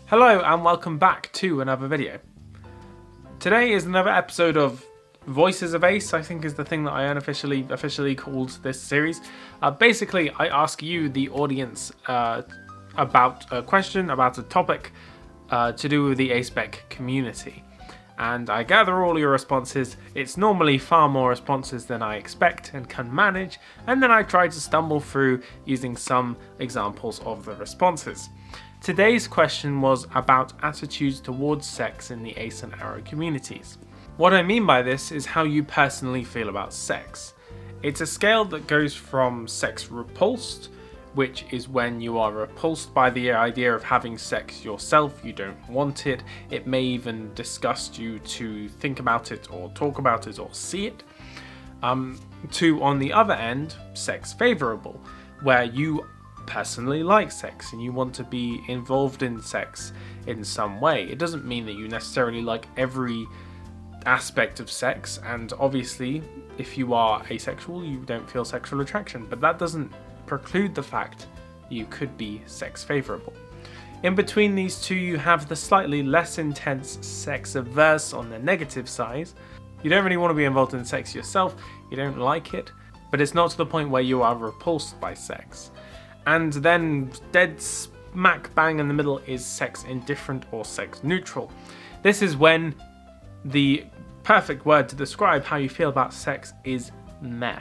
Hello and welcome back to another video. Today is another episode of Voices of Ace, I think is the thing that I officially called this series. Basically, I ask you, the audience, about a question, about a topic to do with the Aspec community. And I gather all your responses. It's normally far more responses than I expect and can manage, and then I try to stumble through using some examples of the responses. Today's question was about attitudes towards sex in the Ace and Arrow communities. What I mean by this is how you personally feel about sex. It's a scale that goes from sex repulsed, which is when you are repulsed by the idea of having sex yourself, you don't want it, it may even disgust you to think about it or talk about it or see it, to, on the other end, sex favourable, where you personally like sex and you want to be involved in sex in some way. It doesn't mean that you necessarily like every aspect of sex, and obviously if you are asexual you don't feel sexual attraction, but that doesn't preclude the fact you could be sex favourable. In between these two you have the slightly less intense sex averse on the negative side. You don't really want to be involved in sex yourself, you don't like it, but it's not to the point where you are repulsed by sex. And then dead smack bang in the middle is sex indifferent or sex neutral. This is when the perfect word to describe how you feel about sex is meh.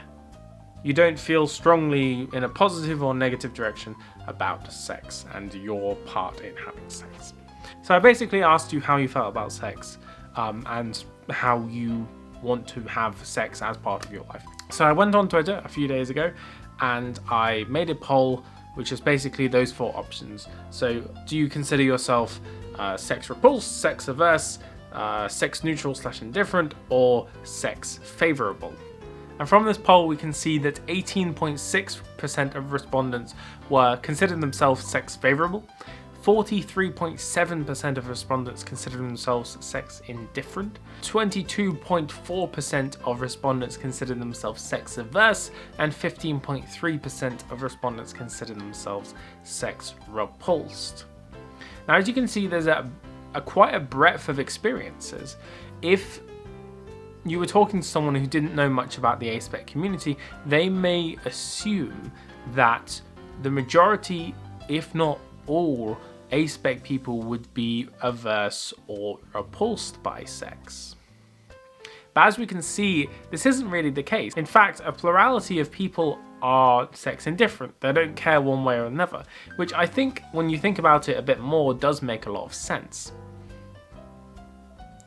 You don't feel strongly in a positive or negative direction about sex and your part in having sex. So I basically asked you how you felt about sex and how you want to have sex as part of your life. So I went on Twitter a few days ago and I made a poll which is basically those four options. So do you consider yourself sex repulsed, sex averse, sex neutral / indifferent, or sex favourable? And from this poll we can see that 18.6% of respondents considered themselves sex favourable, 43.7% of respondents considered themselves sex indifferent, 22.4% of respondents considered themselves sex averse, and 15.3% of respondents considered themselves sex repulsed. Now, as you can see, there's quite a breadth of experiences. If you were talking to someone who didn't know much about the Aspec community, they may assume that the majority, if not all, Aspec people would be averse or repulsed by sex. But as we can see, this isn't really the case. In fact, a plurality of people are sex indifferent. They don't care one way or another, which I think, when you think about it a bit more, does make a lot of sense.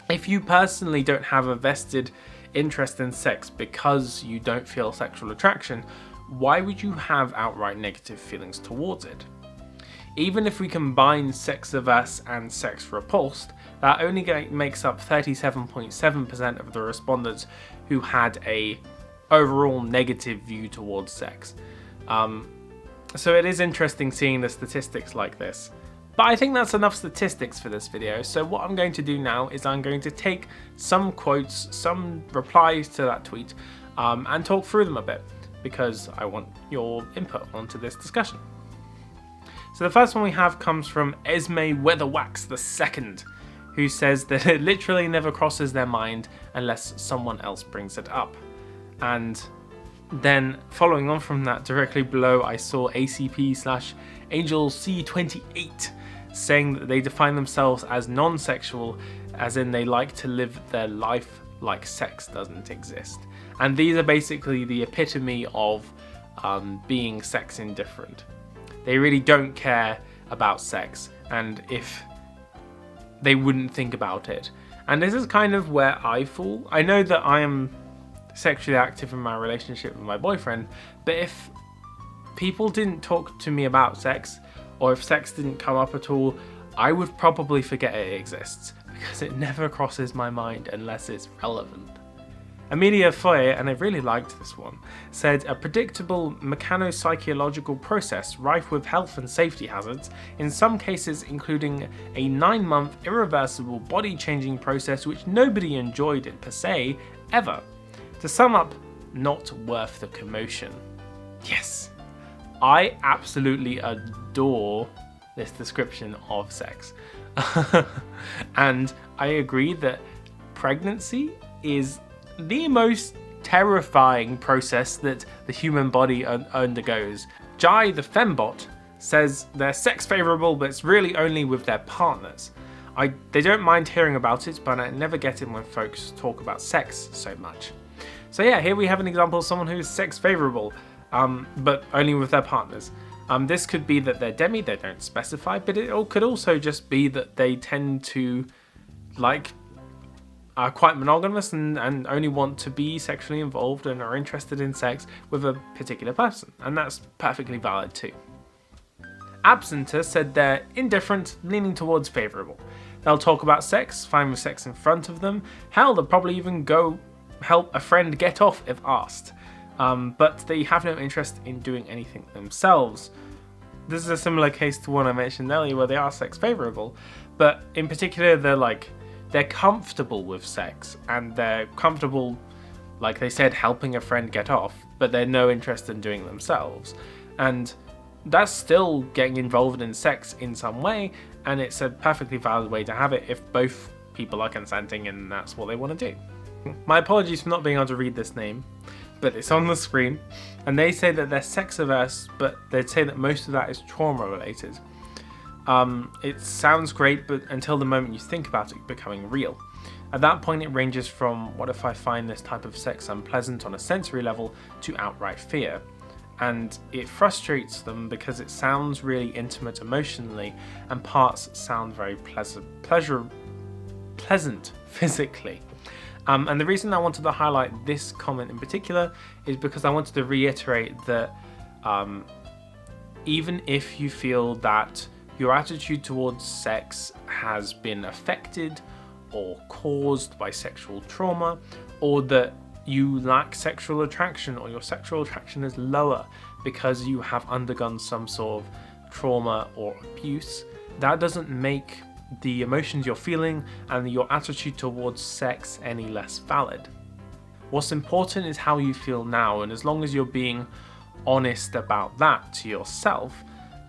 If you personally don't have a vested interest in sex because you don't feel sexual attraction, why would you have outright negative feelings towards it? Even if we combine sex averse and sex repulsed, that only makes up 37.7% of the respondents who had a overall negative view towards sex. So it is interesting seeing the statistics like this. But I think that's enough statistics for this video, so what I'm going to do now is I'm going to take some quotes, some replies to that tweet, and talk through them a bit, because I want your input onto this discussion. So the first one we have comes from Esme Weatherwax II, who says that it literally never crosses their mind unless someone else brings it up. And then following on from that, directly below I saw ACP/AngelC28 saying that they define themselves as non-sexual, as in they like to live their life like sex doesn't exist. And these are basically the epitome of being sex indifferent. They really don't care about sex, and if they wouldn't think about it. And this is kind of where I fall. I know that I am sexually active in my relationship with my boyfriend, but if people didn't talk to me about sex, or if sex didn't come up at all, I would probably forget it exists, because it never crosses my mind unless it's relevant. Amelia Foyer, and I really liked this one, said a predictable mechano-psychological process rife with health and safety hazards, in some cases including a 9-month irreversible body-changing process which nobody enjoyed it per se, ever. To sum up, not worth the commotion. Yes, I absolutely adore this description of sex. And I agree that pregnancy is the most terrifying process that the human body undergoes. Jai the fembot says they're sex favourable, but it's really only with their partners. They don't mind hearing about it, but I never get it when folks talk about sex so much. So yeah, here we have an example of someone who is sex favourable, but only with their partners. This could be that they're demi, they don't specify, but it could also just be that they tend to are quite monogamous and only want to be sexually involved and are interested in sex with a particular person, and that's perfectly valid too. Absenter said they're indifferent, leaning towards favourable. They'll talk about sex, fine with sex in front of them. Hell, they'll probably even go help a friend get off if asked. But they have no interest in doing anything themselves. This is a similar case to one I mentioned earlier where they are sex favourable, but in particular they're comfortable with sex and they're comfortable, like they said, helping a friend get off, but they're no interest in doing it themselves. And that's still getting involved in sex in some way, and it's a perfectly valid way to have it if both people are consenting and that's what they want to do. My apologies for not being able to read this name, but it's on the screen, and they say that they're sex averse, but they'd say that most of that is trauma related. It sounds great, but until the moment you think about it becoming real. At that point it ranges from what if I find this type of sex unpleasant on a sensory level to outright fear. And it frustrates them because it sounds really intimate emotionally and parts sound very pleasant physically. And the reason I wanted to highlight this comment in particular is because I wanted to reiterate that even if you feel that your attitude towards sex has been affected or caused by sexual trauma, or that you lack sexual attraction or your sexual attraction is lower because you have undergone some sort of trauma or abuse, that doesn't make the emotions you're feeling and your attitude towards sex any less valid. What's important is how you feel now, and as long as you're being honest about that to yourself,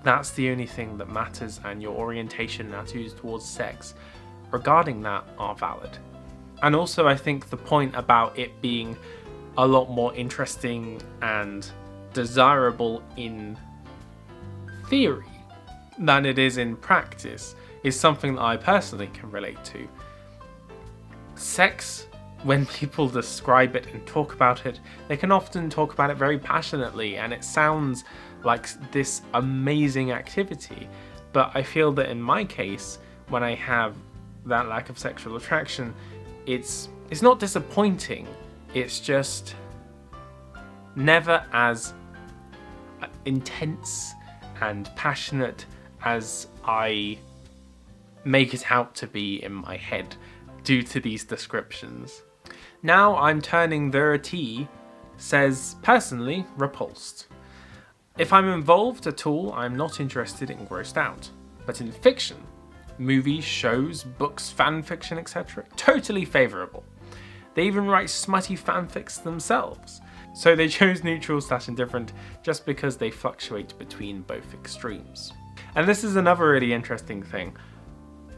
that's the only thing that matters, and your orientation and attitudes towards sex regarding that are valid. And also I think the point about it being a lot more interesting and desirable in theory than it is in practice is something that I personally can relate to. Sex, when people describe it and talk about it, they can often talk about it very passionately and it sounds like this amazing activity. But I feel that in my case, when I have that lack of sexual attraction, it's not disappointing, it's just never as intense and passionate as I make it out to be in my head due to these descriptions. Now I'm turning the T says, personally repulsed. If I'm involved at all, I'm not interested in grossed out. But in fiction, movies, shows, books, fan fiction, etc., totally favourable. They even write smutty fanfics themselves. So they chose neutral/indifferent just because they fluctuate between both extremes. And this is another really interesting thing.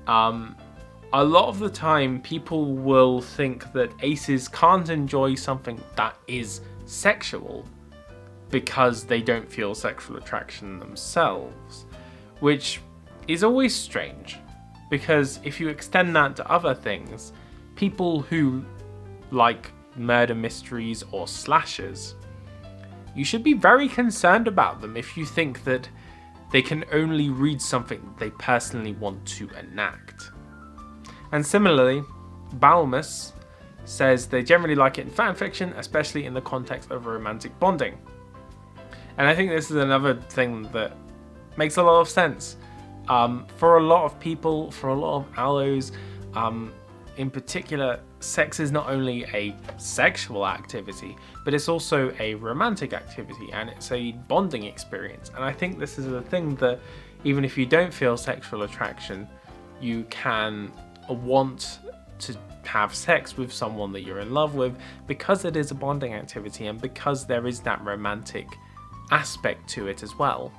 A lot of the time people will think that aces can't enjoy something that is sexual because they don't feel sexual attraction themselves, which is always strange, because if you extend that to other things, people who like murder mysteries or slashers, you should be very concerned about them if you think that they can only read something they personally want to enact. And similarly, Balmus says they generally like it in fanfiction, especially in the context of romantic bonding. And I think this is another thing that makes a lot of sense. For a lot of people, for a lot of allos, in particular, sex is not only a sexual activity, but it's also a romantic activity and it's a bonding experience. And I think this is a thing that even if you don't feel sexual attraction, you can want to have sex with someone that you're in love with because it is a bonding activity and because there is that romantic aspect to it as well.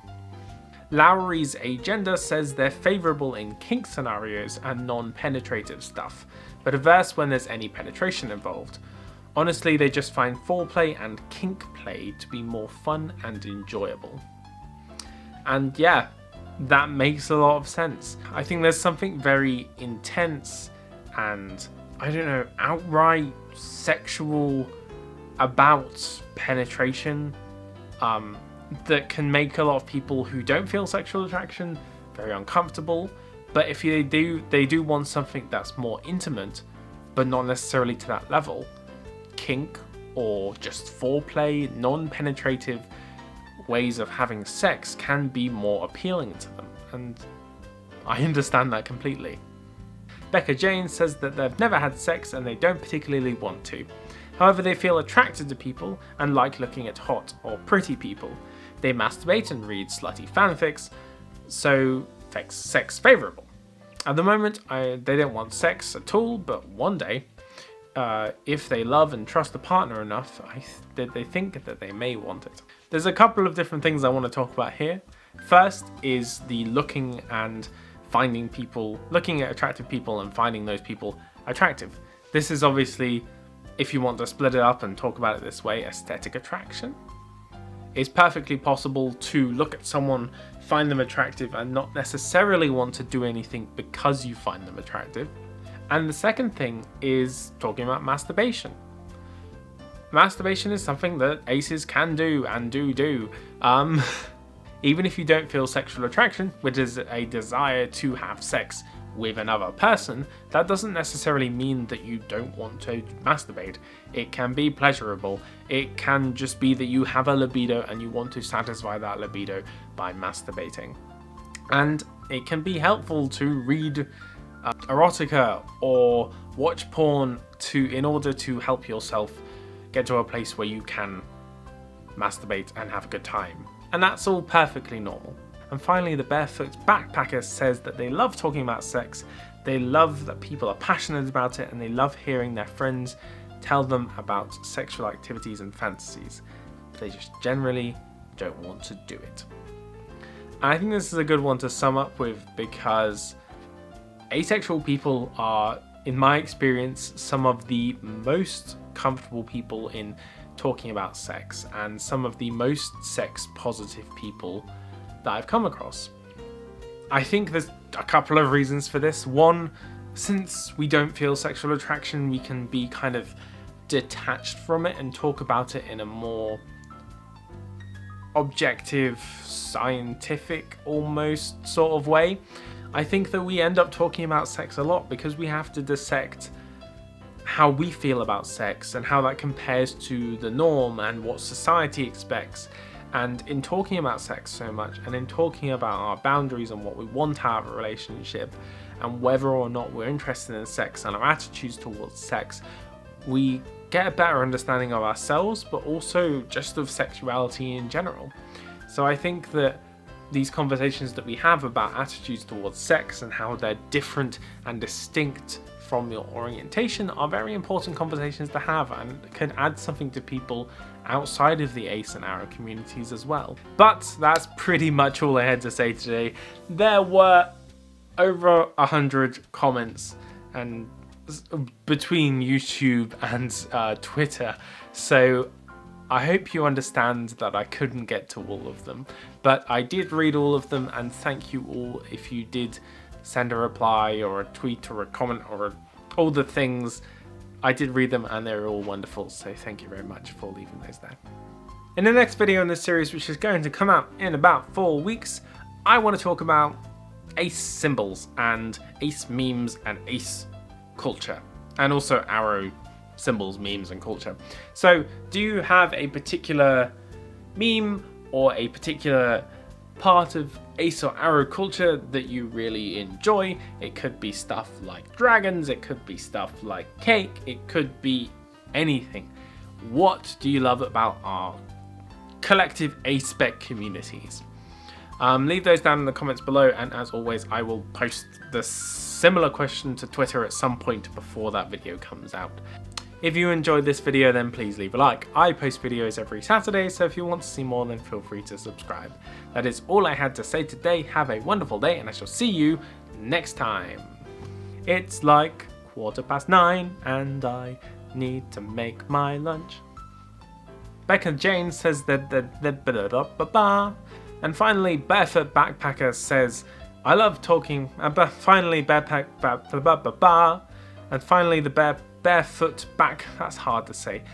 Lowry's Agenda says they're favourable in kink scenarios and non-penetrative stuff, but averse when there's any penetration involved. Honestly, they just find foreplay and kink play to be more fun and enjoyable. And yeah, that makes a lot of sense. I think there's something very intense and, I don't know, outright sexual about penetration that can make a lot of people who don't feel sexual attraction very uncomfortable. But if they do want something that's more intimate, but not necessarily to that level, kink or just foreplay, non-penetrative ways of having sex can be more appealing to them, and I understand that completely. Becca Jane says that they've never had sex and they don't particularly want to. However, they feel attracted to people and like looking at hot or pretty people. They masturbate and read slutty fanfics, so sex favourable. At the moment, they don't want sex at all, but one day, if they love and trust the partner enough, they think that they may want it. There's a couple of different things I want to talk about here. First is the looking at attractive people and finding those people attractive. This is obviously, if you want to split it up and talk about it this way, aesthetic attraction. It's perfectly possible to look at someone, find them attractive, and not necessarily want to do anything because you find them attractive. And the second thing is talking about masturbation. Masturbation is something that aces can do and do. Even if you don't feel sexual attraction, which is a desire to have sex with another person, that doesn't necessarily mean that you don't want to masturbate. It can be pleasurable. It can just be that you have a libido and you want to satisfy that libido by masturbating. And it can be helpful to read erotica or watch porn in order to help yourself get to a place where you can masturbate and have a good time. And that's all perfectly normal. And finally, the Barefoot Backpacker says that they love talking about sex, they love that people are passionate about it, and they love hearing their friends tell them about sexual activities and fantasies. They just generally don't want to do it. And I think this is a good one to sum up with, because asexual people are, in my experience, some of the most comfortable people in talking about sex, and some of the most sex positive people that I've come across. I think there's a couple of reasons for this. One, since we don't feel sexual attraction, we can be kind of detached from it and talk about it in a more objective, scientific, almost sort of way. I think that we end up talking about sex a lot because we have to dissect how we feel about sex and how that compares to the norm and what society expects. And in talking about sex so much, and in talking about our boundaries and what we want out of a relationship, and whether or not we're interested in sex and our attitudes towards sex, we get a better understanding of ourselves, but also just of sexuality in general. So I think that these conversations that we have about attitudes towards sex and how they're different and distinct from your orientation are very important conversations to have, and can add something to people outside of the ace and arrow communities as well. But that's pretty much all I had to say today. There were over 100 comments and between YouTube and Twitter, so I hope you understand that I couldn't get to all of them, but I did read all of them, and thank you all if you did send a reply or a tweet or a comment or all the things. I did read them and they're all wonderful, so thank you very much for leaving those there. In the next video in this series, which is going to come out in about 4 weeks, I want to talk about ace symbols and ace memes and ace culture, and also arrow symbols, memes, and culture. So do you have a particular meme or a particular part of ace or arrow culture that you really enjoy? It could be stuff like dragons, it could be stuff like cake, it could be anything. What do you love about our collective aspec communities? Leave those down in the comments below, and as always, I will post the similar question to Twitter at some point before that video comes out. If you enjoyed this video, then please leave a like. I post videos every Saturday, so if you want to see more, then feel free to subscribe. That is all I had to say today. Have a wonderful day, and I shall see you next time. It's like 9:15, and I need to make my lunch. Becca Jane says that and finally Barefoot Backpacker says, I love talking, finally and finally the barefoot back, that's hard to say.